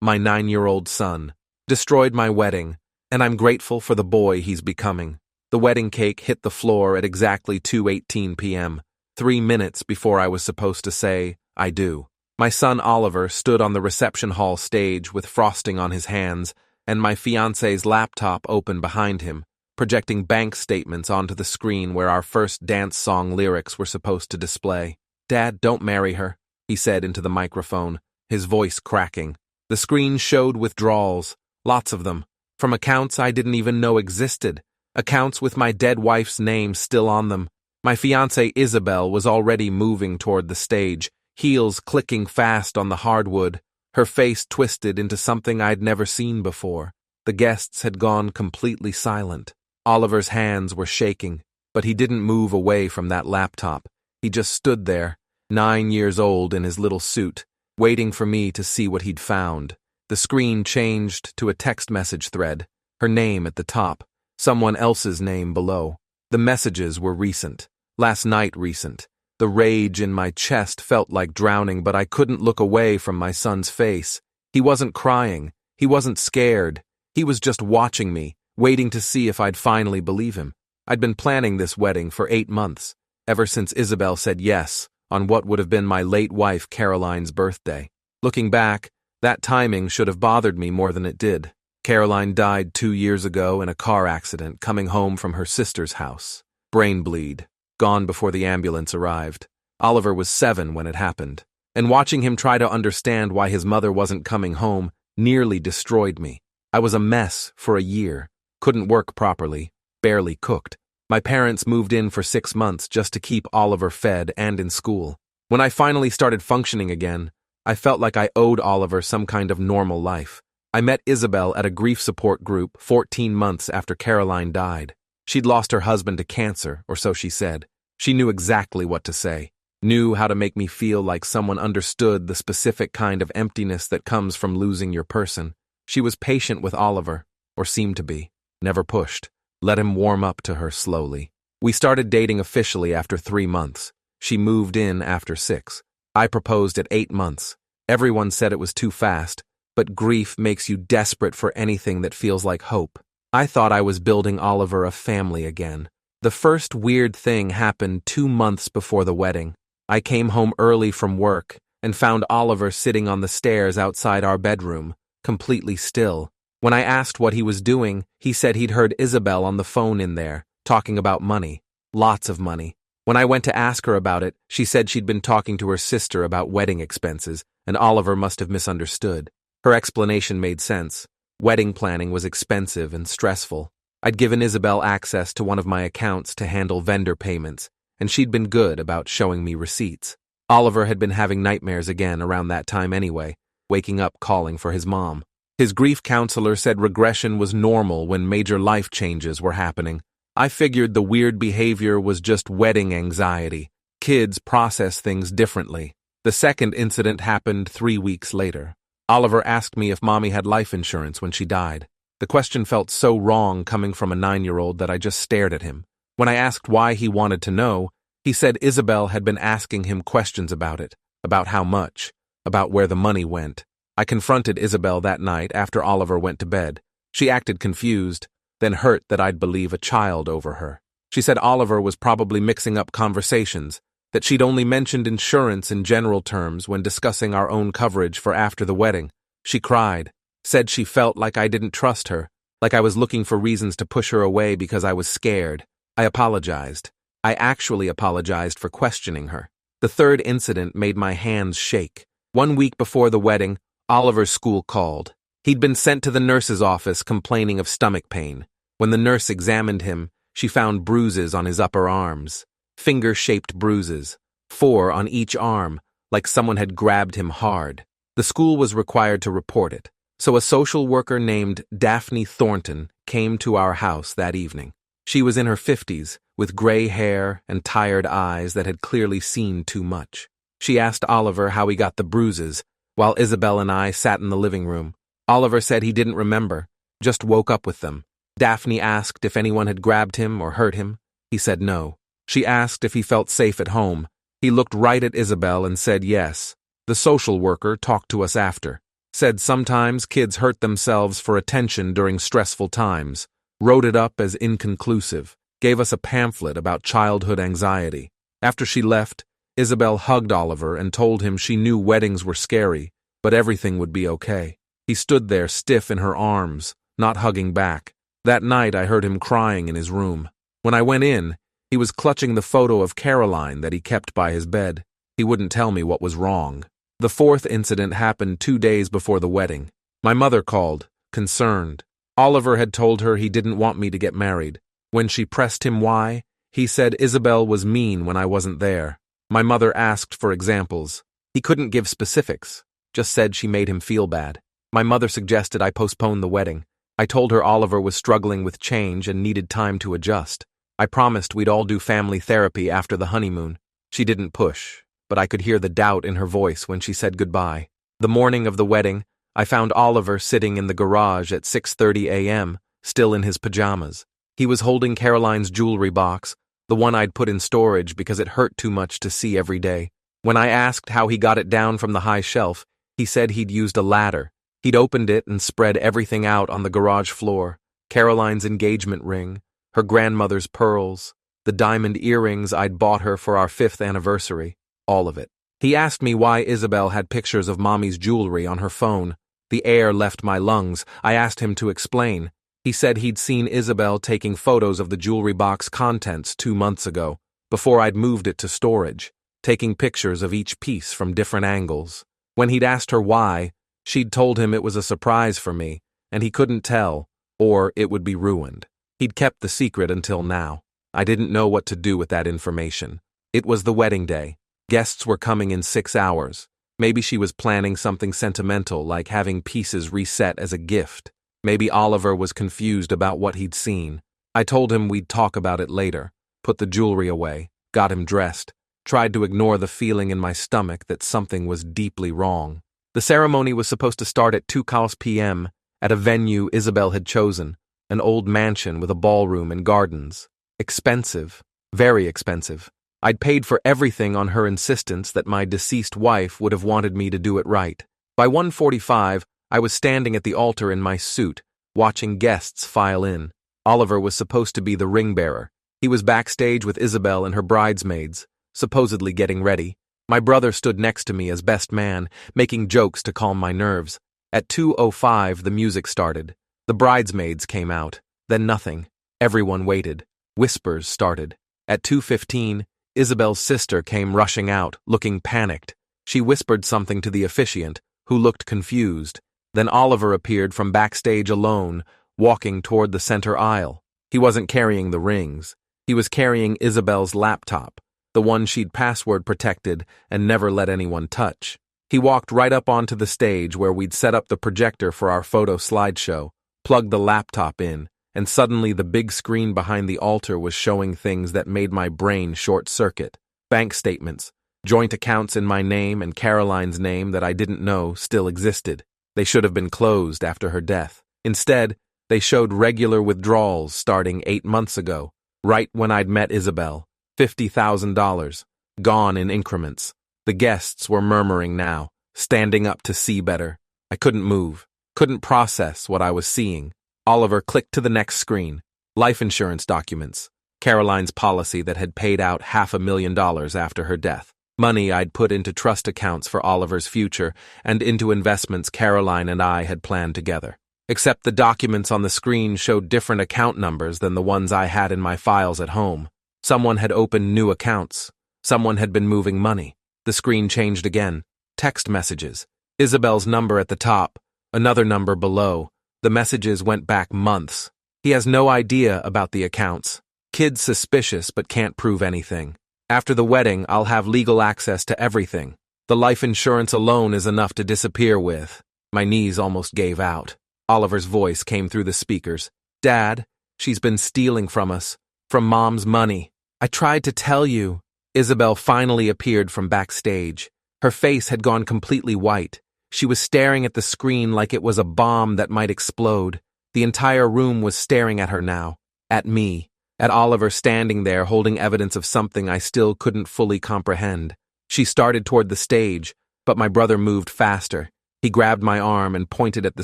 my 9-year-old son. Destroyed my wedding, and I'm grateful for the boy he's becoming. The wedding cake hit the floor at exactly 2:18 p.m., 3 minutes before I was supposed to say, I do. My son Oliver stood on the reception hall stage with frosting on his hands, and my fiancé's laptop open behind him, projecting bank statements onto the screen where our first dance song lyrics were supposed to display. "Dad, don't marry her," he said into the microphone, his voice cracking. The screen showed withdrawals, lots of them, from accounts I didn't even know existed, accounts with my dead wife's name still on them. My fiancée Isabel was already moving toward the stage, heels clicking fast on the hardwood, her face twisted into something I'd never seen before. The guests had gone completely silent. Oliver's hands were shaking, but he didn't move away from that laptop. He just stood there, 9 years old in his little suit, waiting for me to see what he'd found. The screen changed to a text message thread, her name at the top, someone else's name below. The messages were recent, last night recent. The rage in my chest felt like drowning, but I couldn't look away from my son's face. He wasn't crying. He wasn't scared. He was just watching me, waiting to see if I'd finally believe him. I'd been planning this wedding for 8 months, ever since Isabel said yes on what would have been my late wife Caroline's birthday. Looking back, that timing should have bothered me more than it did. Caroline died 2 years ago in a car accident coming home from her sister's house. Brain bleed. Gone before the ambulance arrived. Oliver was 7 when it happened, and watching him try to understand why his mother wasn't coming home nearly destroyed me. I was a mess for a year, couldn't work properly, barely cooked. My parents moved in for 6 months just to keep Oliver fed and in school. When I finally started functioning again, I felt like I owed Oliver some kind of normal life. I met Isabel at a grief support group 14 months after Caroline died. She'd lost her husband to cancer, or so she said. She knew exactly what to say, knew how to make me feel like someone understood the specific kind of emptiness that comes from losing your person. She was patient with Oliver, or seemed to be, never pushed, let him warm up to her slowly. We started dating officially after 3 months. She moved in after 6. I proposed at 8 months. Everyone said it was too fast, but grief makes you desperate for anything that feels like hope. I thought I was building Oliver a family again. The first weird thing happened 2 months before the wedding. I came home early from work and found Oliver sitting on the stairs outside our bedroom, completely still. When I asked what he was doing, he said he'd heard Isabel on the phone in there, talking about money. Lots of money. When I went to ask her about it, she said she'd been talking to her sister about wedding expenses, and Oliver must have misunderstood. Her explanation made sense. Wedding planning was expensive and stressful. I'd given Isabel access to one of my accounts to handle vendor payments, and she'd been good about showing me receipts. Oliver had been having nightmares again around that time anyway, waking up calling for his mom. His grief counselor said regression was normal when major life changes were happening. I figured the weird behavior was just wedding anxiety. Kids process things differently. The second incident happened 3 weeks later. Oliver asked me if Mommy had life insurance when she died. The question felt so wrong coming from a 9-year-old that I just stared at him. When I asked why he wanted to know, he said Isabel had been asking him questions about it, about how much, about where the money went. I confronted Isabel that night after Oliver went to bed. She acted confused, then hurt that I'd believe a child over her. She said Oliver was probably mixing up conversations, that she'd only mentioned insurance in general terms when discussing our own coverage for after the wedding. She cried, said she felt like I didn't trust her, like I was looking for reasons to push her away because I was scared. I apologized. I actually apologized for questioning her. The third incident made my hands shake. 1 week before the wedding, Oliver's school called. He'd been sent to the nurse's office complaining of stomach pain. When the nurse examined him, she found bruises on his upper arms. Finger-shaped bruises, 4 on each arm, like someone had grabbed him hard. The school was required to report it, so a social worker named Daphne Thornton came to our house that evening. She was in her 50s, with gray hair and tired eyes that had clearly seen too much. She asked Oliver how he got the bruises, while Isabel and I sat in the living room. Oliver said he didn't remember, just woke up with them. Daphne asked if anyone had grabbed him or hurt him. He said no. She asked if he felt safe at home. He looked right at Isabel and said yes. The social worker talked to us after. Said sometimes kids hurt themselves for attention during stressful times, wrote it up as inconclusive, gave us a pamphlet about childhood anxiety. After she left, Isabel hugged Oliver and told him she knew weddings were scary, but everything would be okay. He stood there stiff in her arms, not hugging back. That night I heard him crying in his room. When I went in, he was clutching the photo of Caroline that he kept by his bed. He wouldn't tell me what was wrong. The fourth incident happened 2 days before the wedding. My mother called, concerned. Oliver had told her he didn't want me to get married. When she pressed him why, he said Isabel was mean when I wasn't there. My mother asked for examples. He couldn't give specifics, just said she made him feel bad. My mother suggested I postpone the wedding. I told her Oliver was struggling with change and needed time to adjust. I promised we'd all do family therapy after the honeymoon. She didn't push, but I could hear the doubt in her voice when she said goodbye. The morning of the wedding, I found Oliver sitting in the garage at 6:30 a.m., still in his pajamas. He was holding Caroline's jewelry box, the one I'd put in storage because it hurt too much to see every day. When I asked how he got it down from the high shelf, he said he'd used a ladder. He'd opened it and spread everything out on the garage floor. Caroline's engagement ring, her grandmother's pearls, the diamond earrings I'd bought her for our 5th anniversary, all of it. He asked me why Isabel had pictures of Mommy's jewelry on her phone. The air left my lungs. I asked him to explain. He said he'd seen Isabel taking photos of the jewelry box contents 2 months ago, before I'd moved it to storage, taking pictures of each piece from different angles. When he'd asked her why, she'd told him it was a surprise for me, and he couldn't tell, or it would be ruined. He'd kept the secret until now. I didn't know what to do with that information. It was the wedding day. Guests were coming in 6 hours. Maybe she was planning something sentimental like having pieces reset as a gift. Maybe Oliver was confused about what he'd seen. I told him we'd talk about it later, put the jewelry away, got him dressed, tried to ignore the feeling in my stomach that something was deeply wrong. The ceremony was supposed to start at 2 p.m. at a venue Isabel had chosen, an old mansion with a ballroom and gardens. Expensive, very expensive. I'd paid for everything on her insistence that my deceased wife would have wanted me to do it right. By 1:45, I was standing at the altar in my suit, watching guests file in. Oliver was supposed to be the ring bearer. He was backstage with Isabel and her bridesmaids, supposedly getting ready. My brother stood next to me as best man, making jokes to calm my nerves. At 2:05, the music started. The bridesmaids came out. Then nothing. Everyone waited. Whispers started. At 2:15, Isabel's sister came rushing out, looking panicked. She whispered something to the officiant, who looked confused. Then Oliver appeared from backstage alone, walking toward the center aisle. He wasn't carrying the rings. He was carrying Isabel's laptop, the one she'd password protected and never let anyone touch. He walked right up onto the stage where we'd set up the projector for our photo slideshow, plugged the laptop in, and suddenly the big screen behind the altar was showing things that made my brain short-circuit. Bank statements, joint accounts in my name and Caroline's name that I didn't know still existed. They should have been closed after her death. Instead, they showed regular withdrawals starting 8 months ago, right when I'd met Isabel. $50,000, gone in increments. The guests were murmuring now, standing up to see better. I couldn't move, couldn't process what I was seeing. Oliver clicked to the next screen. Life insurance documents. Caroline's policy that had paid out $500,000 after her death. Money I'd put into trust accounts for Oliver's future and into investments Caroline and I had planned together. Except the documents on the screen showed different account numbers than the ones I had in my files at home. Someone had opened new accounts. Someone had been moving money. The screen changed again. Text messages. Isabel's number at the top, another number below. The messages went back months. He has no idea about the accounts. Kid's suspicious but can't prove anything. After the wedding, I'll have legal access to everything. The life insurance alone is enough to disappear with. My knees almost gave out. Oliver's voice came through the speakers. Dad, she's been stealing from us. From Mom's money. I tried to tell you. Isabel finally appeared from backstage. Her face had gone completely white. She was staring at the screen like it was a bomb that might explode. The entire room was staring at her now. At me. At Oliver standing there holding evidence of something I still couldn't fully comprehend. She started toward the stage, but my brother moved faster. He grabbed my arm and pointed at the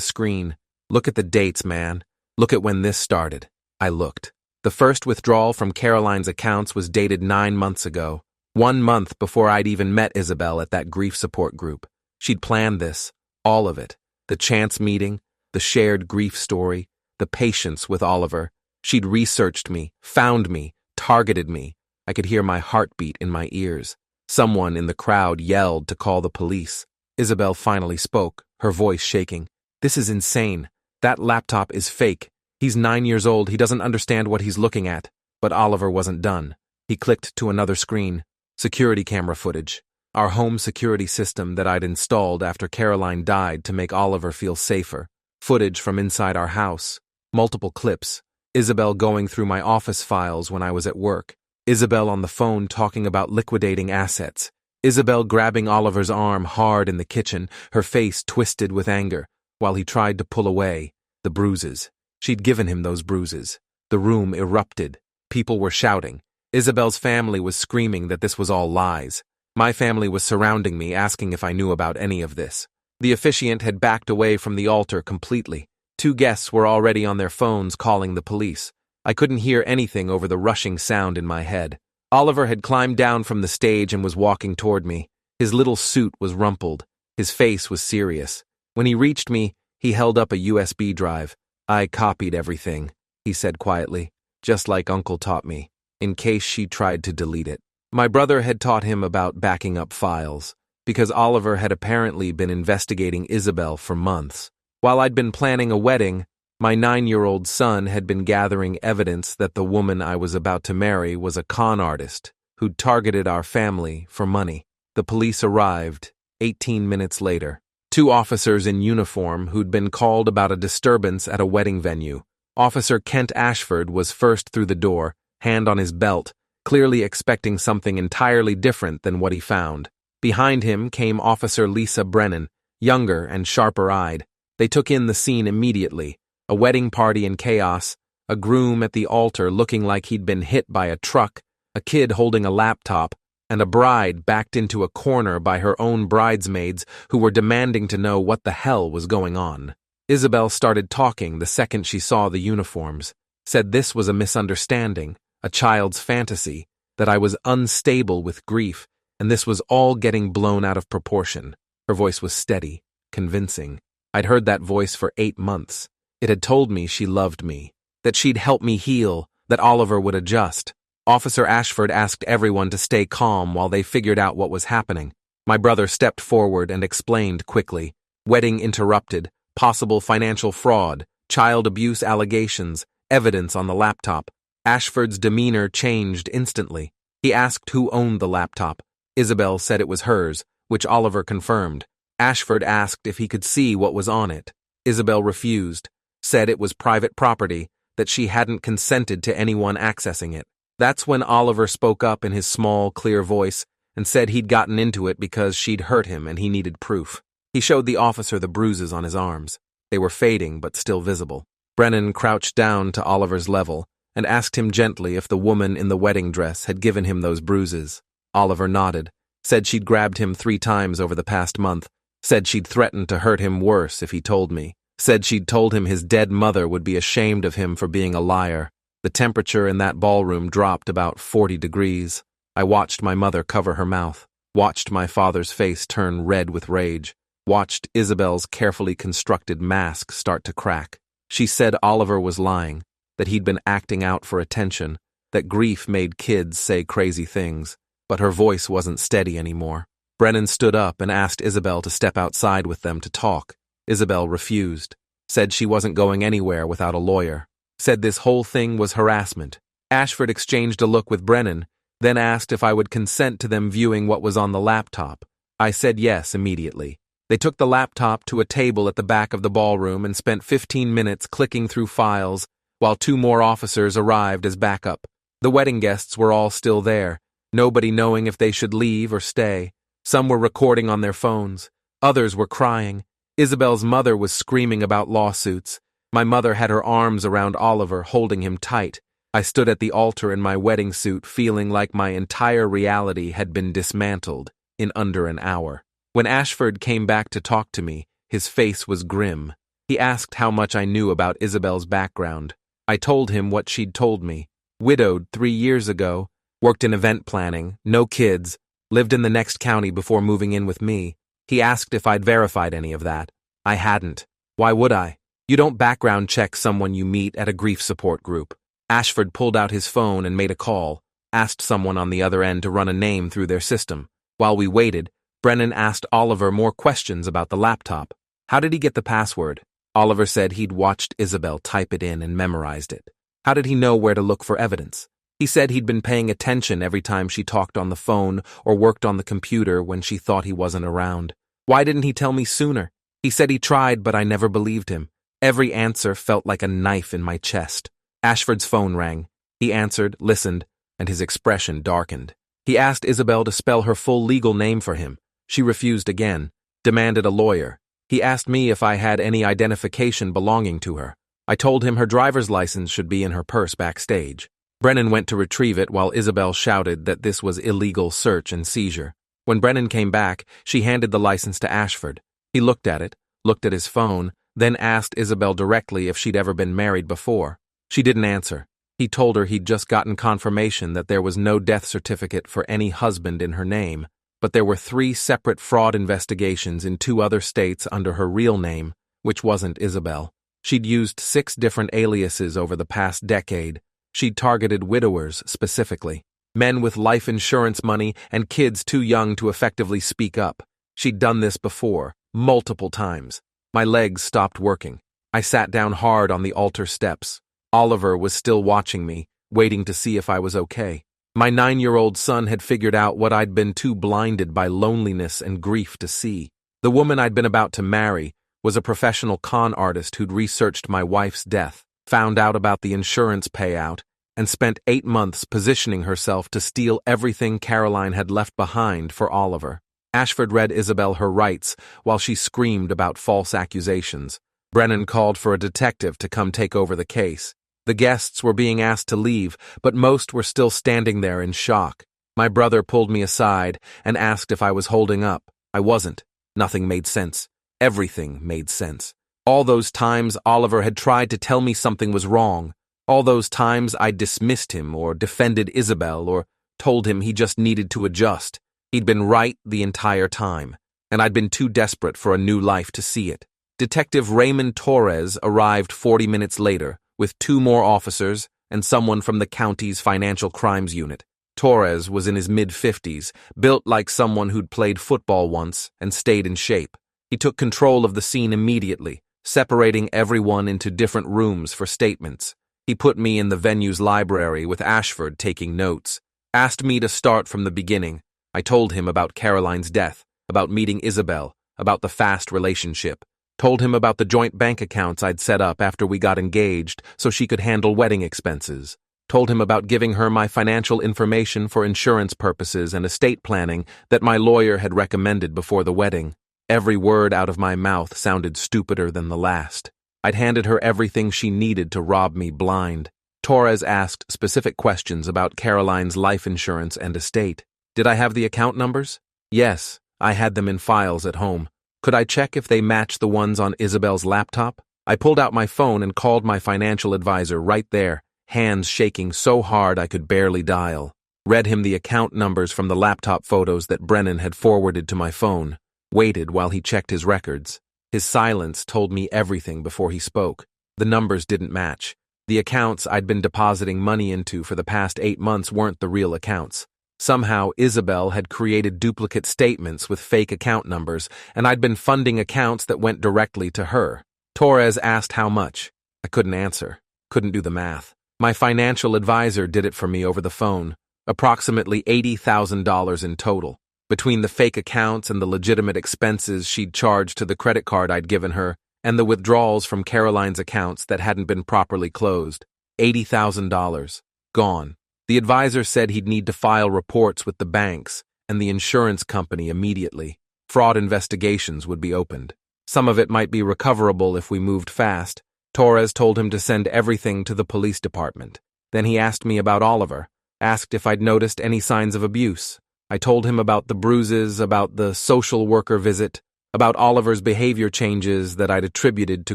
screen. "Look at the dates, man. Look at when this started." I looked. The first withdrawal from Caroline's accounts was dated 9 months ago, 1 month before I'd even met Isabel at that grief support group. She'd planned this, all of it. The chance meeting, the shared grief story, the patience with Oliver. She'd researched me, found me, targeted me. I could hear my heartbeat in my ears. Someone in the crowd yelled to call the police. Isabel finally spoke, her voice shaking. "This is insane. That laptop is fake. He's 9 years old, he doesn't understand what he's looking at." But Oliver wasn't done. He clicked to another screen. Security camera footage. Our home security system that I'd installed after Caroline died to make Oliver feel safer. Footage from inside our house. Multiple clips. Isabel going through my office files when I was at work. Isabel on the phone talking about liquidating assets. Isabel grabbing Oliver's arm hard in the kitchen, her face twisted with anger, while he tried to pull away. The bruises. She'd given him those bruises. The room erupted. People were shouting. Isabel's family was screaming that this was all lies. My family was surrounding me, asking if I knew about any of this. The officiant had backed away from the altar completely. 2 guests were already on their phones calling the police. I couldn't hear anything over the rushing sound in my head. Oliver had climbed down from the stage and was walking toward me. His little suit was rumpled. His face was serious. When he reached me, he held up a USB drive. "I copied everything," he said quietly, "just like Uncle taught me, in case she tried to delete it." My brother had taught him about backing up files, because Oliver had apparently been investigating Isabel for months. While I'd been planning a wedding, my 9-year-old son had been gathering evidence that the woman I was about to marry was a con artist who'd targeted our family for money. The police arrived 18 minutes later. 2 officers in uniform who'd been called about a disturbance at a wedding venue. Officer Kent Ashford was first through the door, hand on his belt, clearly expecting something entirely different than what he found. Behind him came Officer Lisa Brennan, younger and sharper-eyed. They took in the scene immediately. A wedding party in chaos, a groom at the altar looking like he'd been hit by a truck, a kid holding a laptop, and a bride backed into a corner by her own bridesmaids who were demanding to know what the hell was going on. Isabel started talking the second she saw the uniforms, said this was a misunderstanding, a child's fantasy, that I was unstable with grief, and this was all getting blown out of proportion. Her voice was steady, convincing. I'd heard that voice for 8 months. It had told me she loved me, that she'd help me heal, that Oliver would adjust. Officer Ashford asked everyone to stay calm while they figured out what was happening. My brother stepped forward and explained quickly. Wedding interrupted, possible financial fraud, child abuse allegations, evidence on the laptop. Ashford's demeanor changed instantly. He asked who owned the laptop. Isabel said it was hers, which Oliver confirmed. Ashford asked if he could see what was on it. Isabel refused, said it was private property, that she hadn't consented to anyone accessing it. That's when Oliver spoke up in his small, clear voice and said he'd gotten into it because she'd hurt him and he needed proof. He showed the officer the bruises on his arms. They were fading but still visible. Brennan crouched down to Oliver's level and asked him gently if the woman in the wedding dress had given him those bruises. Oliver nodded, said she'd grabbed him 3 times over the past month, said she'd threatened to hurt him worse if he told me, said she'd told him his dead mother would be ashamed of him for being a liar. The temperature in that ballroom dropped about 40 degrees. I watched my mother cover her mouth, watched my father's face turn red with rage, watched Isabel's carefully constructed mask start to crack. She said Oliver was lying, that he'd been acting out for attention, that grief made kids say crazy things, but her voice wasn't steady anymore. Brennan stood up and asked Isabel to step outside with them to talk. Isabel refused, said she wasn't going anywhere without a lawyer, said this whole thing was harassment. Ashford exchanged a look with Brennan, then asked if I would consent to them viewing what was on the laptop. I said yes immediately. They took the laptop to a table at the back of the ballroom and spent 15 minutes clicking through files while 2 more officers arrived as backup. The wedding guests were all still there, nobody knowing if they should leave or stay. Some were recording on their phones. Others were crying. Isabel's mother was screaming about lawsuits. My mother had her arms around Oliver, holding him tight. I stood at the altar in my wedding suit, feeling like my entire reality had been dismantled in under an hour. When Ashford came back to talk to me, His face was grim. He asked how much I knew about Isabel's background. I told him what she'd told me. Widowed 3 years ago, worked in event planning, no kids, lived in the next county before moving in with me. He asked if I'd verified any of that. I hadn't. Why would I? You don't background check someone you meet at a grief support group. Ashford pulled out his phone and made a call, asked someone on the other end to run a name through their system. While we waited, Brennan asked Oliver more questions about the laptop. How did he get the password? Oliver said he'd watched Isabel type it in and memorized it. How did he know where to look for evidence? He said he'd been paying attention every time she talked on the phone or worked on the computer when she thought he wasn't around. Why didn't he tell me sooner? He said he tried, but I never believed him. Every answer felt like a knife in my chest. Ashford's phone rang. He answered, listened, and his expression darkened. He asked Isabel to spell her full legal name for him. She refused again, demanded a lawyer. He asked me if I had any identification belonging to her. I told him her driver's license should be in her purse backstage. Brennan went to retrieve it while Isabel shouted that this was illegal search and seizure. When Brennan came back, she handed the license to Ashford. He looked at it, looked at his phone, then asked Isabel directly if she'd ever been married before. She didn't answer. He told her he'd just gotten confirmation that there was no death certificate for any husband in her name, but there were 3 separate fraud investigations in 2 other states under her real name, which wasn't Isabel. She'd used 6 different aliases over the past decade. She'd targeted widowers specifically, men with life insurance money and kids too young to effectively speak up. She'd done this before, multiple times. My legs stopped working. I sat down hard on the altar steps. Oliver was still watching me, waiting to see if I was okay. My 9-year-old son had figured out what I'd been too blinded by loneliness and grief to see. The woman I'd been about to marry was a professional con artist who'd researched my wife's death, found out about the insurance payout, and spent 8 months positioning herself to steal everything Caroline had left behind for Oliver. Ashford read Isabel her rights while she screamed about false accusations. Brennan called for a detective to come take over the case. The guests were being asked to leave, but most were still standing there in shock. My brother pulled me aside and asked if I was holding up. I wasn't. Nothing made sense. Everything made sense. All those times Oliver had tried to tell me something was wrong. All those times I dismissed him or defended Isabel or told him he just needed to adjust. He'd been right the entire time, and I'd been too desperate for a new life to see it. Detective Raymond Torres arrived 40 minutes later, with 2 more officers and someone from the county's financial crimes unit. Torres was in his mid-50s, built like someone who'd played football once and stayed in shape. He took control of the scene immediately, separating everyone into different rooms for statements. He put me in the venue's library with Ashford taking notes, asked me to start from the beginning. I told him about Caroline's death, about meeting Isabel, about the fast relationship. Told him about the joint bank accounts I'd set up after we got engaged so she could handle wedding expenses. Told him about giving her my financial information for insurance purposes and estate planning that my lawyer had recommended before the wedding. Every word out of my mouth sounded stupider than the last. I'd handed her everything she needed to rob me blind. Torres asked specific questions about Caroline's life insurance and estate. Did I have the account numbers? Yes, I had them in files at home. Could I check if they matched the ones on Isabel's laptop? I pulled out my phone and called my financial advisor right there, hands shaking so hard I could barely dial. Read him the account numbers from the laptop photos that Brennan had forwarded to my phone. Waited while he checked his records. His silence told me everything before he spoke. The numbers didn't match. The accounts I'd been depositing money into for the past 8 months weren't the real accounts. Somehow, Isabel had created duplicate statements with fake account numbers, and I'd been funding accounts that went directly to her. Torres asked how much. I couldn't answer. Couldn't do the math. My financial advisor did it for me over the phone. Approximately $80,000 in total. Between the fake accounts and the legitimate expenses she'd charged to the credit card I'd given her, and the withdrawals from Caroline's accounts that hadn't been properly closed. $80,000. Gone. The advisor said he'd need to file reports with the banks and the insurance company immediately. Fraud investigations would be opened. Some of it might be recoverable if we moved fast. Torres told him to send everything to the police department. Then he asked me about Oliver, asked if I'd noticed any signs of abuse. I told him about the bruises, about the social worker visit. about Oliver's behavior changes that I'd attributed to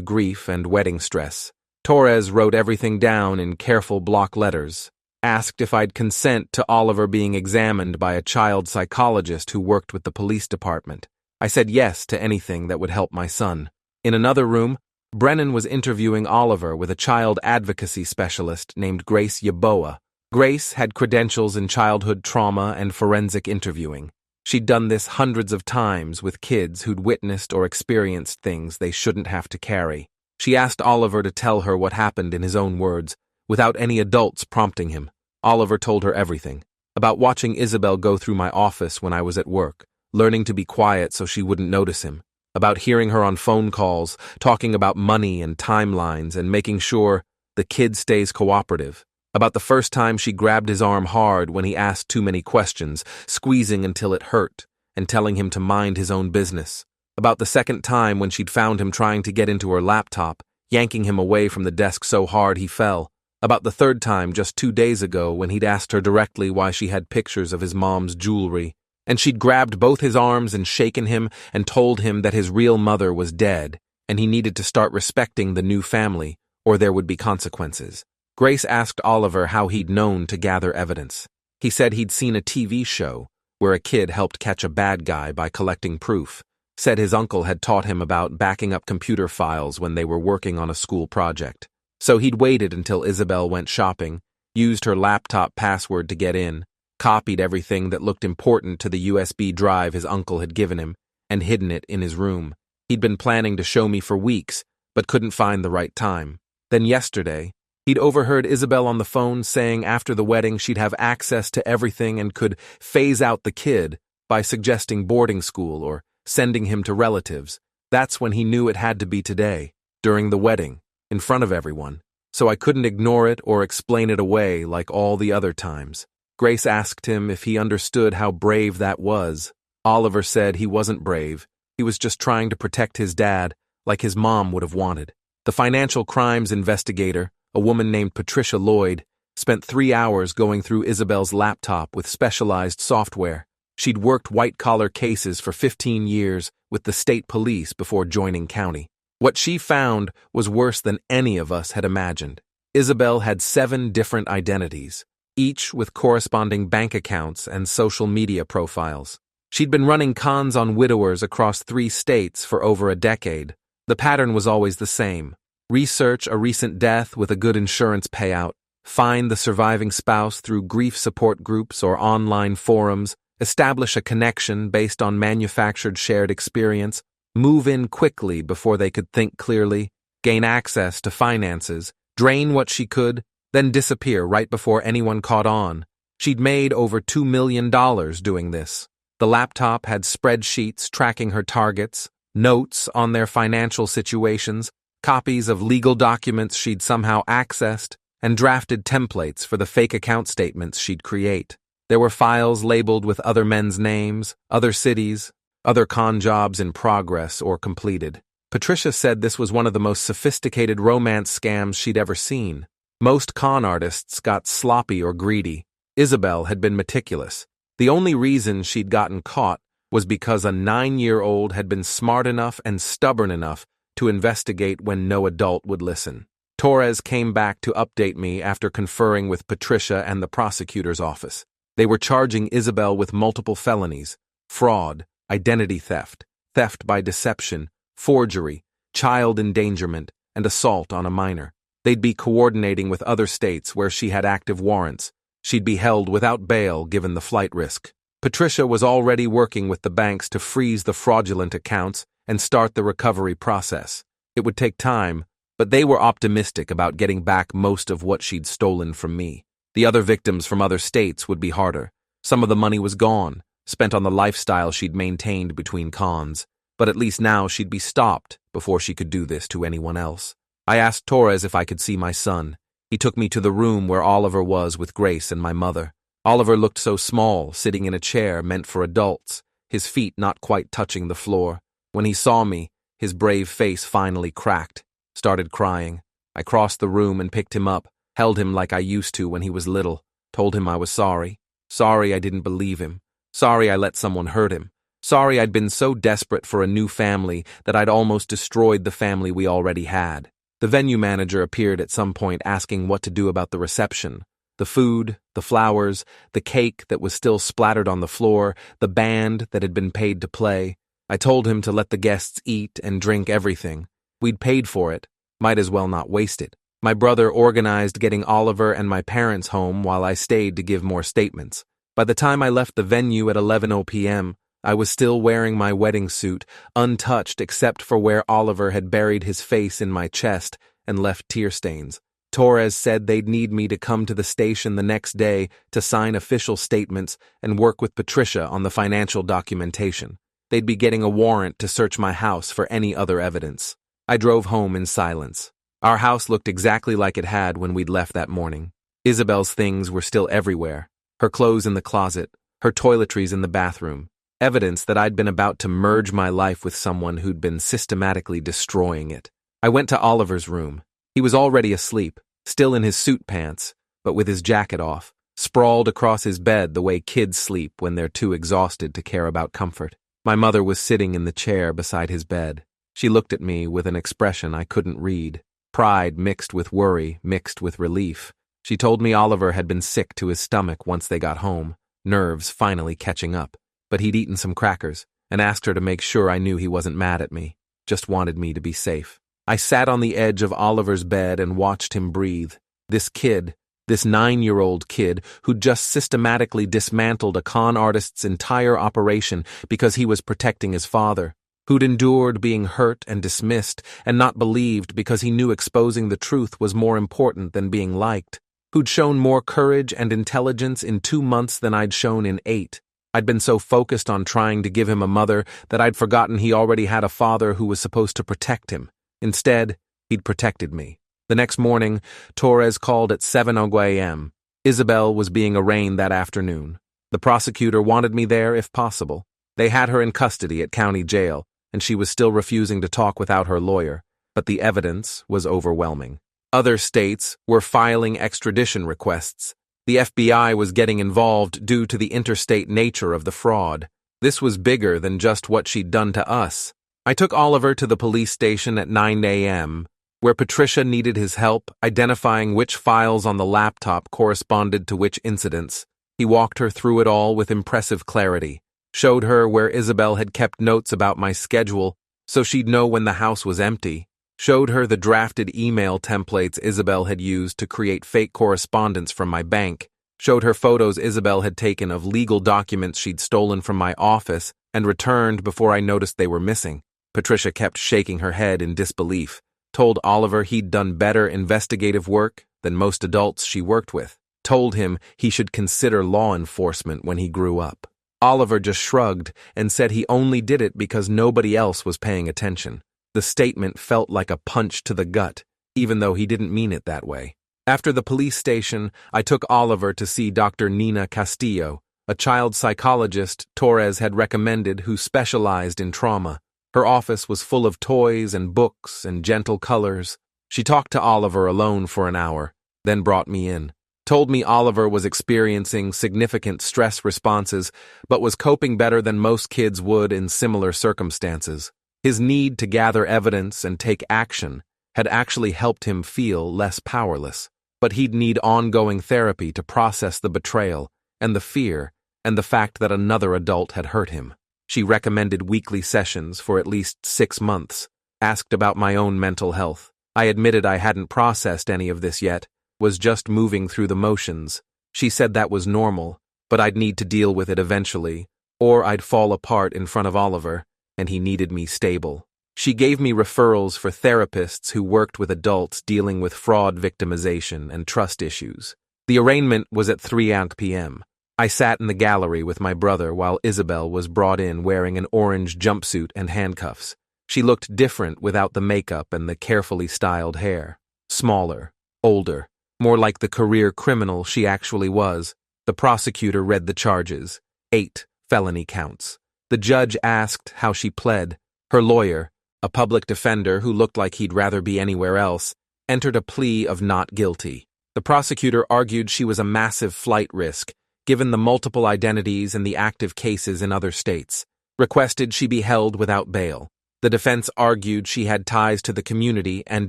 grief and wedding stress. Torres wrote everything down in careful block letters, asked if I'd consent to Oliver being examined by a child psychologist who worked with the police department. I said yes to anything that would help my son. In another room, Brennan was interviewing Oliver with a child advocacy specialist named Grace Yaboa. Grace had credentials in childhood trauma and forensic interviewing. She'd done this hundreds of times with kids who'd witnessed or experienced things they shouldn't have to carry. She asked Oliver to tell her what happened in his own words, without any adults prompting him. Oliver told her everything. About watching Isabel go through my office when I was at work, learning to be quiet so she wouldn't notice him. About hearing her on phone calls, talking about money and timelines and making sure the kid stays cooperative. About the first time she grabbed his arm hard when he asked too many questions, squeezing until it hurt, and telling him to mind his own business. About the second time when she'd found him trying to get into her laptop, yanking him away from the desk so hard he fell. About the third time just 2 days ago when he'd asked her directly why she had pictures of his mom's jewelry, and she'd grabbed both his arms and shaken him and told him that his real mother was dead, and he needed to start respecting the new family, or there would be consequences. Grace asked Oliver how he'd known to gather evidence. He said he'd seen a TV show where a kid helped catch a bad guy by collecting proof. Said his uncle had taught him about backing up computer files when they were working on a school project. So he'd waited until Isabel went shopping, used her laptop password to get in, copied everything that looked important to the USB drive his uncle had given him, and hidden it in his room. He'd been planning to show me for weeks, but couldn't find the right time. Then yesterday, he'd overheard Isabel on the phone saying after the wedding she'd have access to everything and could phase out the kid by suggesting boarding school or sending him to relatives. That's when he knew it had to be today, during the wedding, in front of everyone. So I couldn't ignore it or explain it away like all the other times. Grace asked him if he understood how brave that was. Oliver said he wasn't brave. He was just trying to protect his dad, like his mom would have wanted. The financial crimes investigator, a woman named Patricia Lloyd, spent 3 hours going through Isabel's laptop with specialized software. She'd worked white-collar cases for 15 years with the state police before joining county. What she found was worse than any of us had imagined. Isabel had 7 different identities, each with corresponding bank accounts and social media profiles. She'd been running cons on widowers across 3 states for over a decade. The pattern was always the same. Research a recent death with a good insurance payout, find the surviving spouse through grief support groups or online forums, establish a connection based on manufactured shared experience, move in quickly before they could think clearly, gain access to finances, drain what she could, then disappear right before anyone caught on. She'd made over $2 million doing this. The laptop had spreadsheets tracking her targets, notes on their financial situations, copies of legal documents she'd somehow accessed, and drafted templates for the fake account statements she'd create. There were files labeled with other men's names, other cities, other con jobs in progress or completed. Patricia said this was one of the most sophisticated romance scams she'd ever seen. Most con artists got sloppy or greedy. Isabel had been meticulous. The only reason she'd gotten caught was because a 9-year-old had been smart enough and stubborn enough to investigate when no adult would listen. Torres came back to update me after conferring with Patricia and the prosecutor's office. They were charging Isabel with multiple felonies: fraud, identity theft, theft by deception, forgery, child endangerment, and assault on a minor. They'd be coordinating with other states where she had active warrants. She'd be held without bail given the flight risk. Patricia was already working with the banks to freeze the fraudulent accounts and start the recovery process. It would take time, but they were optimistic about getting back most of what she'd stolen from me. The other victims from other states would be harder. Some of the money was gone, spent on the lifestyle she'd maintained between cons, but at least now she'd be stopped before she could do this to anyone else. I asked Torres if I could see my son. He took me to the room where Oliver was with Grace and my mother. Oliver looked so small, sitting in a chair meant for adults, his feet not quite touching the floor. When he saw me, his brave face finally cracked, started crying. I crossed the room and picked him up, held him like I used to when he was little, told him I was sorry. Sorry I didn't believe him. Sorry I let someone hurt him. Sorry I'd been so desperate for a new family that I'd almost destroyed the family we already had. The venue manager appeared at some point asking what to do about the reception. The food, the flowers, the cake that was still splattered on the floor, the band that had been paid to play. I told him to let the guests eat and drink everything. We'd paid for it. Might as well not waste it. My brother organized getting Oliver and my parents home while I stayed to give more statements. By the time I left the venue at 11:00 p.m., I was still wearing my wedding suit, untouched except for where Oliver had buried his face in my chest and left tear stains. Torres said they'd need me to come to the station the next day to sign official statements and work with Patricia on the financial documentation. They'd be getting a warrant to search my house for any other evidence. I drove home in silence. Our house looked exactly like it had when we'd left that morning. Isabel's things were still everywhere. Her clothes in the closet, her toiletries in the bathroom. Evidence that I'd been about to merge my life with someone who'd been systematically destroying it. I went to Oliver's room. He was already asleep, still in his suit pants, but with his jacket off, sprawled across his bed the way kids sleep when they're too exhausted to care about comfort. My mother was sitting in the chair beside his bed. She looked at me with an expression I couldn't read. Pride mixed with worry, mixed with relief. She told me Oliver had been sick to his stomach once they got home, nerves finally catching up. But he'd eaten some crackers, and asked her to make sure I knew he wasn't mad at me, just wanted me to be safe. I sat on the edge of Oliver's bed and watched him breathe. This kid, this 9-year-old kid who'd just systematically dismantled a con artist's entire operation because he was protecting his father, who'd endured being hurt and dismissed and not believed because he knew exposing the truth was more important than being liked, who'd shown more courage and intelligence in 2 months than I'd shown in 8. I'd been so focused on trying to give him a mother that I'd forgotten he already had a father who was supposed to protect him. Instead, he'd protected me. The next morning, Torres called at 7:00 a.m. Isabel was being arraigned that afternoon. The prosecutor wanted me there if possible. They had her in custody at county jail, and she was still refusing to talk without her lawyer, but the evidence was overwhelming. Other states were filing extradition requests. The FBI was getting involved due to the interstate nature of the fraud. This was bigger than just what she'd done to us. I took Oliver to the police station at 9 a.m., where Patricia needed his help identifying which files on the laptop corresponded to which incidents. He walked her through it all with impressive clarity, showed her where Isabel had kept notes about my schedule so she'd know when the house was empty, showed her the drafted email templates Isabel had used to create fake correspondence from my bank, showed her photos Isabel had taken of legal documents she'd stolen from my office and returned before I noticed they were missing. Patricia kept shaking her head in disbelief, told Oliver he'd done better investigative work than most adults she worked with, told him he should consider law enforcement when he grew up. Oliver just shrugged and said he only did it because nobody else was paying attention. The statement felt like a punch to the gut, even though he didn't mean it that way. After the police station, I took Oliver to see Dr. Nina Castillo, a child psychologist Torres had recommended who specialized in trauma. Her office was full of toys and books and gentle colors. She talked to Oliver alone for an hour, then brought me in. Told me Oliver was experiencing significant stress responses, but was coping better than most kids would in similar circumstances. His need to gather evidence and take action had actually helped him feel less powerless, but he'd need ongoing therapy to process the betrayal and the fear and the fact that another adult had hurt him. She recommended weekly sessions for at least 6 months, asked about my own mental health. I admitted I hadn't processed any of this yet, was just moving through the motions. She said that was normal, but I'd need to deal with it eventually, or I'd fall apart in front of Oliver, and he needed me stable. She gave me referrals for therapists who worked with adults dealing with fraud victimization and trust issues. The arraignment was at 3 p.m. I sat in the gallery with my brother while Isabel was brought in wearing an orange jumpsuit and handcuffs. She looked different without the makeup and the carefully styled hair. Smaller, older, more like the career criminal she actually was. The prosecutor read the charges, 8 felony counts. The judge asked how she pled. Her lawyer, a public defender who looked like he'd rather be anywhere else, entered a plea of not guilty. The prosecutor argued she was a massive flight risk, given the multiple identities and the active cases in other states. requested she be held without bail. The defense argued she had ties to the community and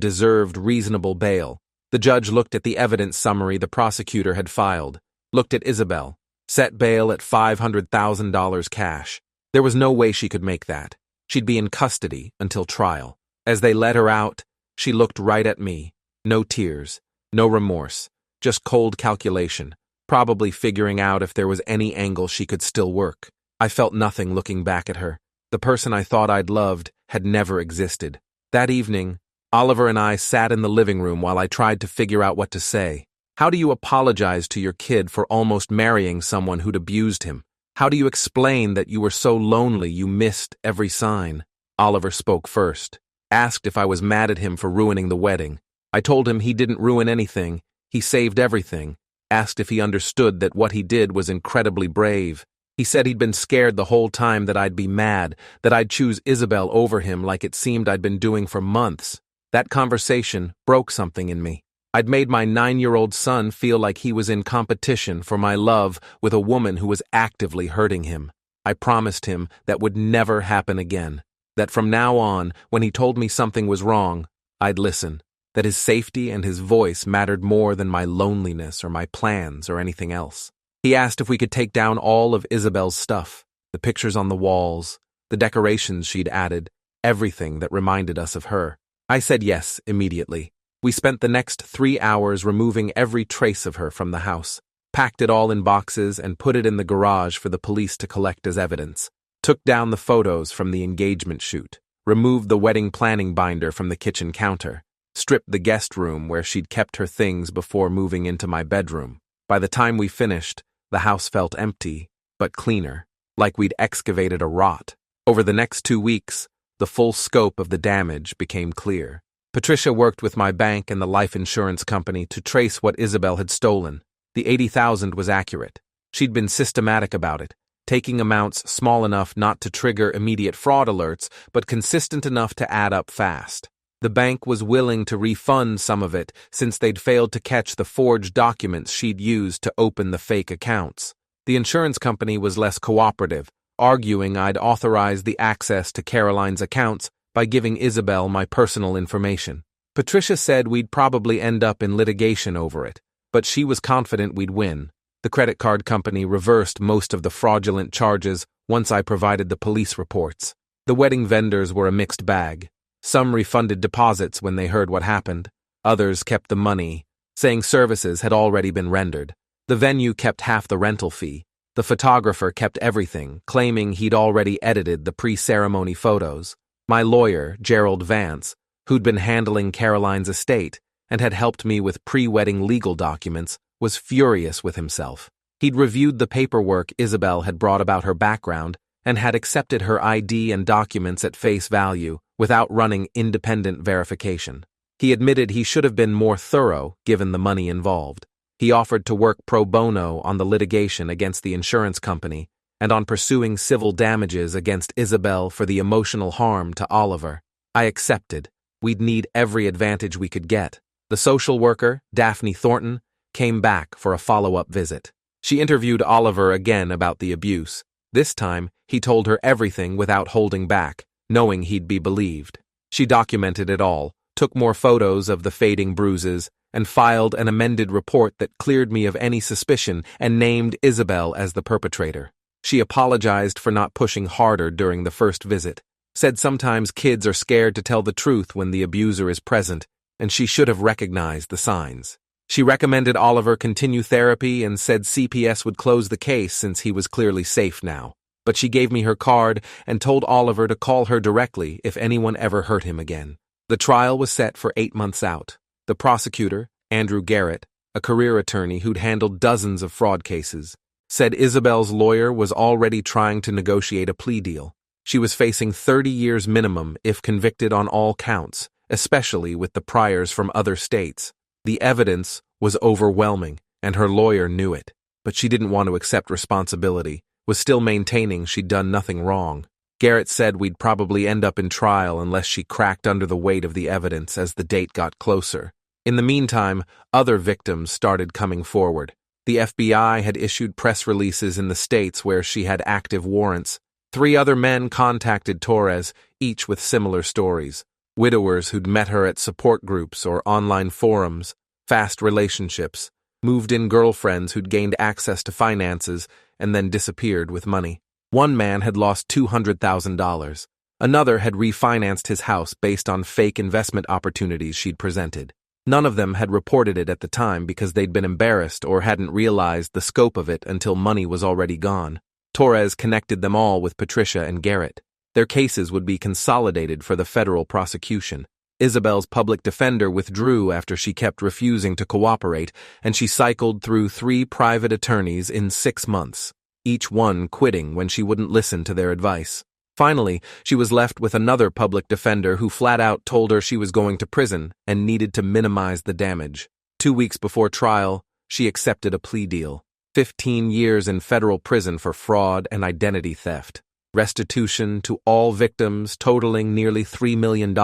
deserved reasonable bail. The judge looked at the evidence summary the prosecutor had filed, looked at Isabel, set bail at $500,000 cash. There was no way she could make that. She'd be in custody until trial. As they let her out, she looked right at me. No tears, no remorse, just cold calculation, probably figuring out if there was any angle she could still work. I felt nothing looking back at her. The person I thought I'd loved had never existed. That evening, Oliver and I sat in the living room while I tried to figure out what to say. How do you apologize to your kid for almost marrying someone who'd abused him? How do you explain that you were so lonely you missed every sign? Oliver spoke first, asked if I was mad at him for ruining the wedding. I told him he didn't ruin anything, he saved everything, asked if he understood that what he did was incredibly brave. He said he'd been scared the whole time that I'd be mad, that I'd choose Isabel over him like it seemed I'd been doing for months. That conversation broke something in me. I'd made my 9-year-old son feel like he was in competition for my love with a woman who was actively hurting him. I promised him that would never happen again, that from now on, when he told me something was wrong, I'd listen, that his safety and his voice mattered more than my loneliness or my plans or anything else. He asked if we could take down all of Isabel's stuff, the pictures on the walls, the decorations she'd added, everything that reminded us of her. I said yes immediately. We spent the next 3 hours removing every trace of her from the house, packed it all in boxes and put it in the garage for the police to collect as evidence, took down the photos from the engagement shoot, removed the wedding planning binder from the kitchen counter, stripped the guest room where she'd kept her things before moving into my bedroom. By the time we finished, the house felt empty, but cleaner, like we'd excavated a rot. Over the next 2 weeks, the full scope of the damage became clear. Patricia worked with my bank and the life insurance company to trace what Isabel had stolen. The $80,000 was accurate. She'd been systematic about it, taking amounts small enough not to trigger immediate fraud alerts, but consistent enough to add up fast. The bank was willing to refund some of it since they'd failed to catch the forged documents she'd used to open the fake accounts. The insurance company was less cooperative, arguing I'd authorized the access to Caroline's accounts by giving Isabel my personal information. Patricia said we'd probably end up in litigation over it, but she was confident we'd win. The credit card company reversed most of the fraudulent charges once I provided the police reports. The wedding vendors were a mixed bag. Some refunded deposits when they heard what happened. Others kept the money, saying services had already been rendered. The venue kept half the rental fee. The photographer kept everything, claiming he'd already edited the pre-ceremony photos. My lawyer, Gerald Vance, who'd been handling Caroline's estate and had helped me with pre-wedding legal documents, was furious with himself. He'd reviewed the paperwork Isabel had brought about her background and had accepted her ID and documents at face value without running independent verification. He admitted he should have been more thorough given the money involved. He offered to work pro bono on the litigation against the insurance company and on pursuing civil damages against Isabel for the emotional harm to Oliver. I accepted. We'd need every advantage we could get. The social worker, Daphne Thornton, came back for a follow-up visit. She interviewed Oliver again about the abuse. This time, he told her everything without holding back, knowing he'd be believed. She documented it all, took more photos of the fading bruises, and filed an amended report that cleared me of any suspicion and named Isabel as the perpetrator. She apologized for not pushing harder during the first visit, said sometimes kids are scared to tell the truth when the abuser is present, and she should have recognized the signs. She recommended Oliver continue therapy and said CPS would close the case since he was clearly safe now. But she gave me her card and told Oliver to call her directly if anyone ever hurt him again. The trial was set for 8 months out. The prosecutor, Andrew Garrett, a career attorney who'd handled dozens of fraud cases, said Isabel's lawyer was already trying to negotiate a plea deal. She was facing 30 years minimum if convicted on all counts, especially with the priors from other states. The evidence was overwhelming, and her lawyer knew it, but she didn't want to accept responsibility, was still maintaining she'd done nothing wrong. Garrett said we'd probably end up in trial unless she cracked under the weight of the evidence as the date got closer. In the meantime, other victims started coming forward. The FBI had issued press releases in the states where she had active warrants, 3 other men contacted Torres, each with similar stories. Widowers who'd met her at support groups or online forums, fast relationships, moved-in girlfriends who'd gained access to finances and then disappeared with money. One man had lost $200,000. Another had refinanced his house based on fake investment opportunities she'd presented. None of them had reported it at the time because they'd been embarrassed or hadn't realized the scope of it until money was already gone. Torres connected them all with Patricia and Garrett. Their cases would be consolidated for the federal prosecution. Isabel's public defender withdrew after she kept refusing to cooperate, and she cycled through 3 private attorneys in 6 months, each one quitting when she wouldn't listen to their advice. Finally, she was left with another public defender who flat out told her she was going to prison and needed to minimize the damage. 2 weeks before trial, she accepted a plea deal. 15 years in federal prison for fraud and identity theft. Restitution to all victims totaling nearly $3 million.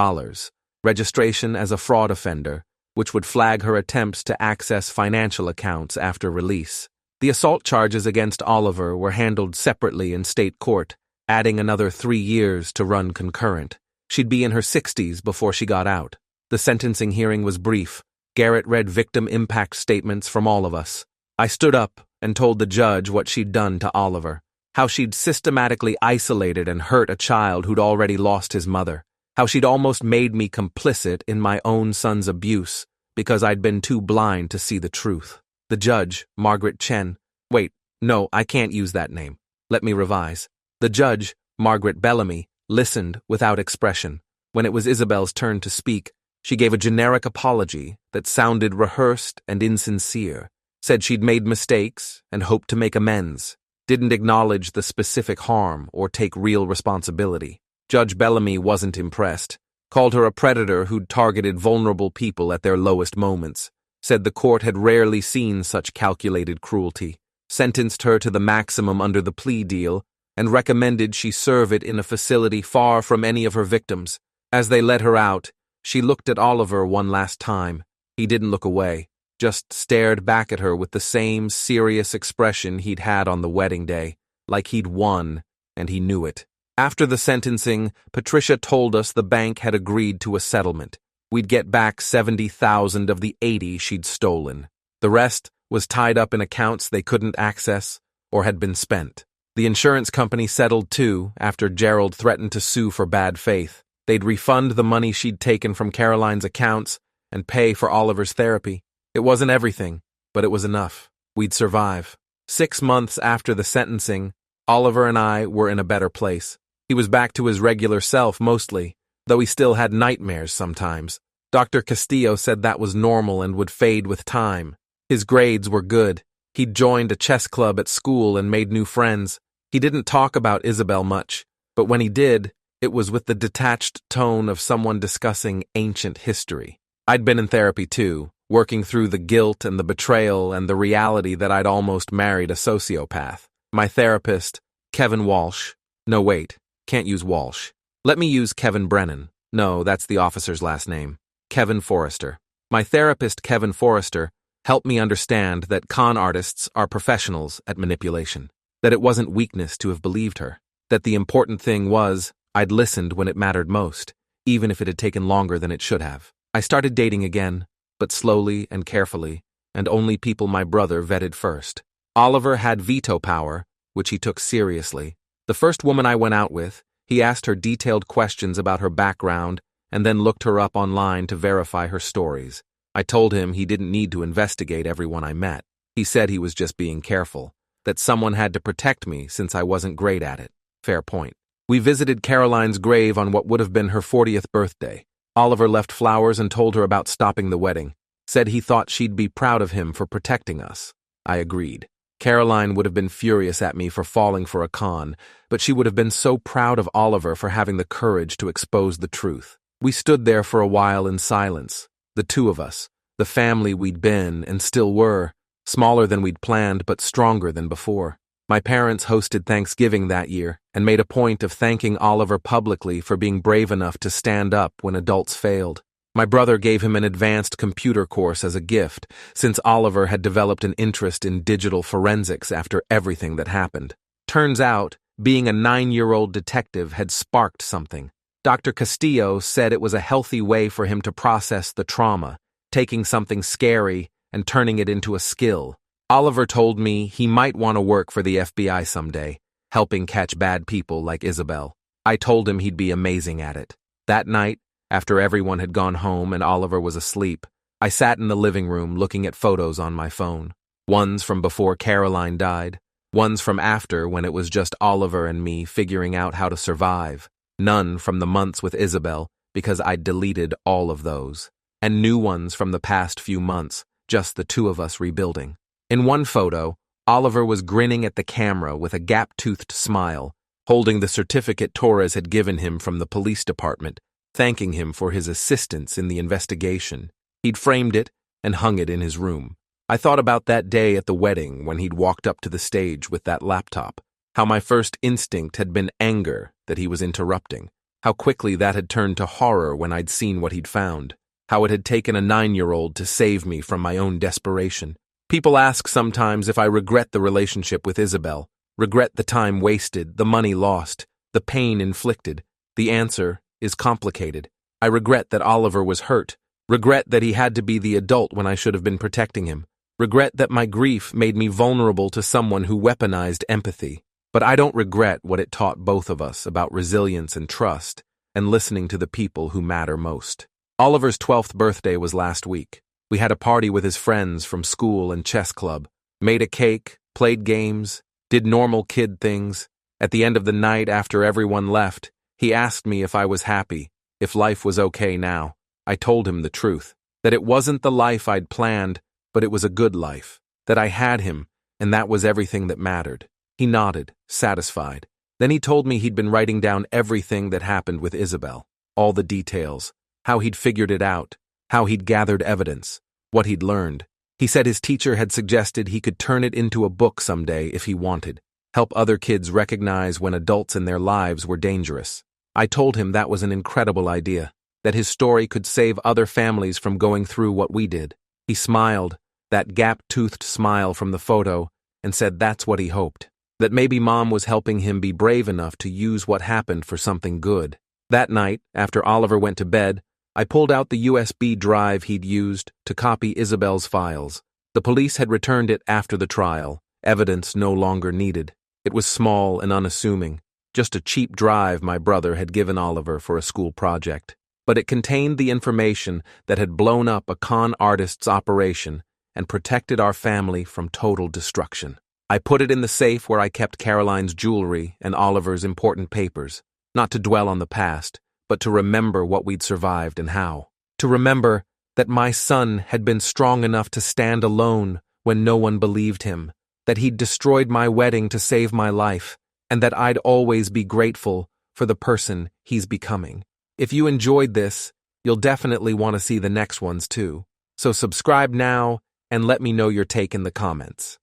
Registration as a fraud offender, which would flag her attempts to access financial accounts after release. The assault charges against Oliver were handled separately in state court, adding another 3 years to run concurrent. She'd be in her 60s before she got out. The sentencing hearing was brief. Garrett read victim impact statements from all of us. I stood up and told the judge what she'd done to Oliver, how she'd systematically isolated and hurt a child who'd already lost his mother, how she'd almost made me complicit in my own son's abuse because I'd been too blind to see the truth. The judge, Margaret Chen, wait, no, I can't use that name. Let me revise. The judge, Margaret Bellamy, listened without expression. When it was Isabel's turn to speak, she gave a generic apology that sounded rehearsed and insincere, said she'd made mistakes and hoped to make amends, didn't acknowledge the specific harm or take real responsibility. Judge Bellamy wasn't impressed, called her a predator who'd targeted vulnerable people at their lowest moments, said the court had rarely seen such calculated cruelty, sentenced her to the maximum under the plea deal, and recommended she serve it in a facility far from any of her victims. As they let her out, she looked at Oliver one last time. He didn't look away, just stared back at her with the same serious expression he'd had on the wedding day, like he'd won, and he knew it. After the sentencing, Patricia told us the bank had agreed to a settlement. We'd get back $70,000 of the $80,000 she'd stolen. The rest was tied up in accounts they couldn't access or had been spent. The insurance company settled too after Gerald threatened to sue for bad faith. They'd refund the money she'd taken from Caroline's accounts and pay for Oliver's therapy. It wasn't everything, but it was enough. We'd survive. 6 months after the sentencing, Oliver and I were in a better place. He was back to his regular self mostly, though he still had nightmares sometimes. Dr. Castillo said that was normal and would fade with time. His grades were good. He'd joined a chess club at school and made new friends. He didn't talk about Isabel much, but when he did, it was with the detached tone of someone discussing ancient history. I'd been in therapy too, working through the guilt and the betrayal and the reality that I'd almost married a sociopath. My therapist, Kevin Walsh. No, wait, can't use Walsh. Let me use Kevin Brennan. No, that's the officer's last name. Kevin Forrester. My therapist, Kevin Forrester, helped me understand that con artists are professionals at manipulation. That it wasn't weakness to have believed her. That the important thing was, I'd listened when it mattered most, even if it had taken longer than it should have. I started dating again, but slowly and carefully, and only people my brother vetted first. Oliver had veto power, which he took seriously. The first woman I went out with, he asked her detailed questions about her background and then looked her up online to verify her stories. I told him he didn't need to investigate everyone I met. He said he was just being careful, that someone had to protect me since I wasn't great at it. Fair point. We visited Caroline's grave on what would have been her 40th birthday. Oliver left flowers and told her about stopping the wedding. Said he thought she'd be proud of him for protecting us. I agreed. Caroline would have been furious at me for falling for a con, but she would have been so proud of Oliver for having the courage to expose the truth. We stood there for a while in silence, the two of us, the family we'd been and still were, smaller than we'd planned but stronger than before. My parents hosted Thanksgiving that year and made a point of thanking Oliver publicly for being brave enough to stand up when adults failed. My brother gave him an advanced computer course as a gift, since Oliver had developed an interest in digital forensics after everything that happened. Turns out, Being a 9-year-old detective had sparked something. Dr. Castillo said it was a healthy way for him to process the trauma, taking something scary and turning it into a skill. Oliver told me he might want to work for the FBI someday, helping catch bad people like Isabel. I told him he'd be amazing at it. That night, after everyone had gone home and Oliver was asleep, I sat in the living room looking at photos on my phone. Ones from before Caroline died, ones from after when it was just Oliver and me figuring out how to survive. None from the months with Isabel, because I'd deleted all of those. And new ones from the past few months, just the two of us rebuilding. In one photo, Oliver was grinning at the camera with a gap-toothed smile, holding the certificate Torres had given him from the police department, thanking him for his assistance in the investigation. He'd framed it and hung it in his room. I thought about that day at the wedding when he'd walked up to the stage with that laptop, how my first instinct had been anger that he was interrupting, how quickly that had turned to horror when I'd seen what he'd found, how it had taken a 9-year-old to save me from my own desperation. People ask sometimes if I regret the relationship with Isabel, regret the time wasted, the money lost, the pain inflicted. The answer is complicated. I regret that Oliver was hurt, regret that he had to be the adult when I should have been protecting him, regret that my grief made me vulnerable to someone who weaponized empathy. But I don't regret what it taught both of us about resilience and trust, and listening to the people who matter most. Oliver's 12th birthday was last week. We had a party with his friends from school and chess club, made a cake, played games, did normal kid things. At the end of the night, after everyone left, he asked me if I was happy, if life was okay now. I told him the truth, that it wasn't the life I'd planned, but it was a good life, that I had him, and that was everything that mattered. He nodded, satisfied. Then he told me he'd been writing down everything that happened with Isabel, all the details, how he'd figured it out, how he'd gathered evidence, what he'd learned. He said his teacher had suggested he could turn it into a book someday if he wanted, help other kids recognize when adults in their lives were dangerous. I told him that was an incredible idea, that his story could save other families from going through what we did. He smiled, that gap-toothed smile from the photo, and said that's what he hoped, that maybe Mom was helping him be brave enough to use what happened for something good. That night, after Oliver went to bed, I pulled out the USB drive he'd used to copy Isabel's files. The police had returned it after the trial, evidence no longer needed. It was small and unassuming, just a cheap drive my brother had given Oliver for a school project. But it contained the information that had blown up a con artist's operation and protected our family from total destruction. I put it in the safe where I kept Caroline's jewelry and Oliver's important papers, not to dwell on the past, but to remember what we'd survived and how. To remember that my son had been strong enough to stand alone when no one believed him, that he'd destroyed my wedding to save my life, and that I'd always be grateful for the person he's becoming. If you enjoyed this, you'll definitely want to see the next ones too. So subscribe now and let me know your take in the comments.